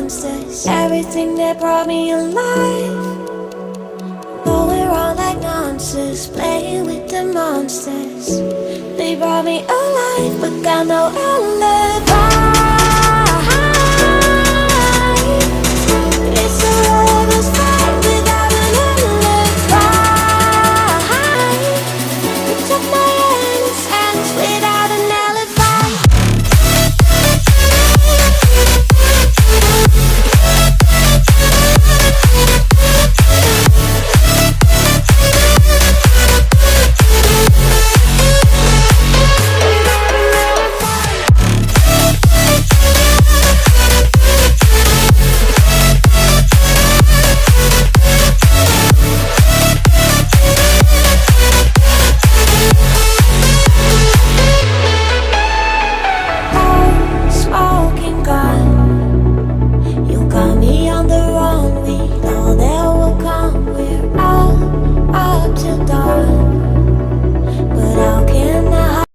monsters. Everything that brought me alive. Going around like monsters, playing with the monsters. They brought me alive, but got no alibi.